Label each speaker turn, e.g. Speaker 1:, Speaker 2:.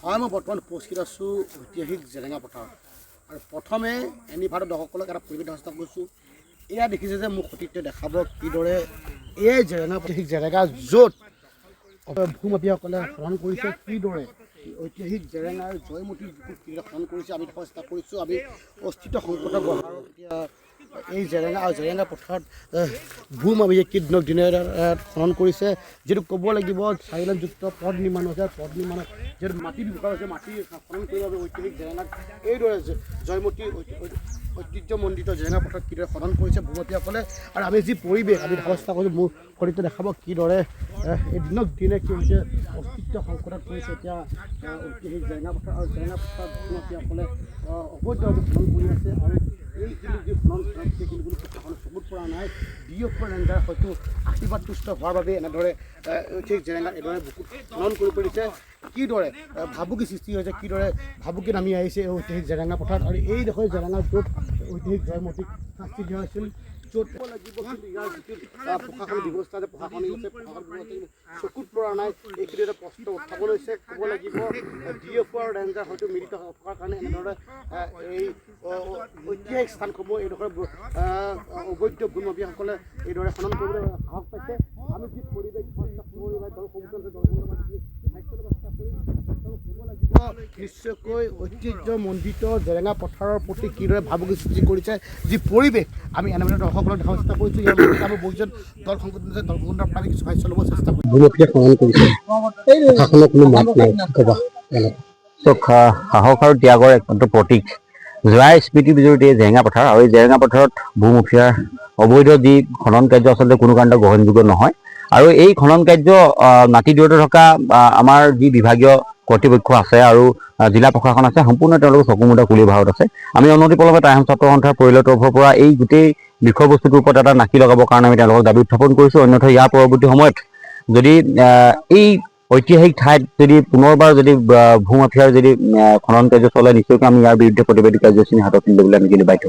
Speaker 1: হয় মই বৰ্তমান উপস্থিত আছোঁ ঐতিহাসিক জেৰেঙা পথাৰত আৰু প্ৰথমে এনিভাৰৰ দৰ্শকসকলক এটা পৰিৱেশ ব্যৱস্থা কৰিছোঁ। এয়া দেখিছে যে মোক সতীৰ্থ দেখাব কিদৰে এই জেৰেঙা ঐতিহাসিক জেৰেঙা য'ত ভূমাফিয়াসকলে খনন কৰিছে কিদৰে ঐতিহাসিক জেৰেঙাৰ জয়মতীৰ বুকুত কিদৰে খনন কৰিছে আমি দেখাব চেষ্টা কৰিছোঁ। আমি অস্তিত্ব সংকটৰ বহাৰত এতিয়া এই জেৰেঙা আৰু জেৰেঙা পথাৰত ভূমাফিয়াই কি দিনক দিনে খনন কৰিছে। যিহেতু ক'ব লাগিব 4 লেনযুক্ত পথ নিৰ্মাণ হৈছে, পথ নিৰ্মাণত যিহেতু মাটি ব্যৱহাৰ হৈছে, মাটি খনন কৰিবৰ বাবে ঐতিহাসিক জেৰেঙাত এইদৰে জয়মতীৰ ঐতিহ্যমণ্ডিত জেৰেঙা পথাৰত কিদৰে খনন কৰিছে ভূমাফিয়াসকলে। আৰু আমি যি পৰিৱেশ আমি দেখাব চেষ্টা কৰিছোঁ, মোৰ সতীৰ্থ দেখাব কিদৰে এই দিনক দিনে কি হৈছে অস্তিত্ব সংকটত পৰিছে এতিয়া ঐতিহাসিক জেৰেঙা পথাৰ আৰু জেৰেঙা পথাৰত ভূমাফিয়াসকলে অবৈধভাৱে খনন কৰি আছে। আৰু এইখিনি যি খনন সেইখিনি কোনো চকুত পৰা নাই। DFR ৰেঞ্জাৰ হয়তো আশীৰ্বাদ তুষ্ট হোৱাৰ বাবে এনেদৰে ঐতিহাসিক জেৰেঙাত এনেদৰে বুকুত খনন কৰি পৰিছে। কিদৰে ভাবুকি সৃষ্টি হৈছে, কিদৰে ভাবুকি নামি আহিছে এই ঐতিহাসিক জেৰেঙা পথাৰত। আৰু এই ডোখৰ জেৰেঙা য'ত ঐতিহাসিক জয়মতীক শাস্তি দিয়া হৈছিল, য'ত লাগিব কিন্তু ইয়াৰ যিটো প্ৰশাসনিক ব্যৱস্থা আছে, প্ৰশাসন চকুত পৰা নাই। এইখিনি এটা প্ৰশ্ন উত্থাপন হৈছে। ক'ব লাগিব DFR ৰেঞ্জাৰ হয়তো মিলিত থকাৰ কাৰণে এনেদৰে এই ঐতিহাসিক স্থানসমূহ এইডোখৰ অবৈধ ভূমাফিয়াসকলে এইদৰে খনন কৰিবলৈ সাহস পাইছে। আমি যি পৰিৱেশ নিশ্চয়কৈ ঐতিহ্যমণ্ডিত জেৰেঙা পথাৰৰ প্ৰতি কিদৰে ভাবুকি সৃষ্টি কৰিছে যি পৰিৱেশ আমি এনেদৰে দৰ্শকসকলক দেখাব চেষ্টা কৰিছোঁ। ইয়াৰ মাজতে আমি বহুজন দল সংগঠন আছে, দল সংগঠনৰ পৰা কিছু ভাষ্য ল'ব চেষ্টা কৰিছোঁ। ভূমাফিয়া খনন কৰিছে, প্ৰশাসনৰ কোনো মাত নাই, ক'বা
Speaker 2: সাহস আৰু ত্যাগৰ একমাত্ৰ প্ৰতীক যোৱা স্মৃতি বিজড়িত এই জেৰেঙা পথাৰ। আৰু এই জেৰেঙা পথাৰত ভূমাফিয়াৰ অবৈধ যি খনন কাৰ্য আচলতে কোনো কাৰণতে গ্ৰহণযোগ্য নহয়। আৰু এই খনন কাৰ্য নাতি দূৰতে থকা আমাৰ যি বিভাগীয় কৰ্তৃপক্ষ আছে আৰু জিলা প্ৰশাসন আছে, সম্পূৰ্ণ তেওঁলোকৰ চকুমুদা কুলি ভাৰত আছে। আমি অনতি পলমে টাইমছ ছাত্ৰ সন্থাৰ পৰিয়ালৰ তৰফৰ পৰা এই গোটেই বিষয়বস্তুটোৰ ওপৰত এটা নাকি লগাবৰ কাৰণে আমি তেওঁলোকক দাবী উত্থাপন কৰিছোঁ। অন্যথা ইয়াৰ পৰৱৰ্তী সময়ত যদি এই ঐতিহাসিক ঠাইত যদি পুনৰবাৰ যদি ভূমাফিয়াৰ যদি খনন কাৰ্য চলে, নিশ্চয়কৈ আমি ইয়াৰ বিৰুদ্ধে প্ৰতিবাদী কাৰ্যসূচী হাতত তুলিবলৈ আমি কিন্তু বাধ্য।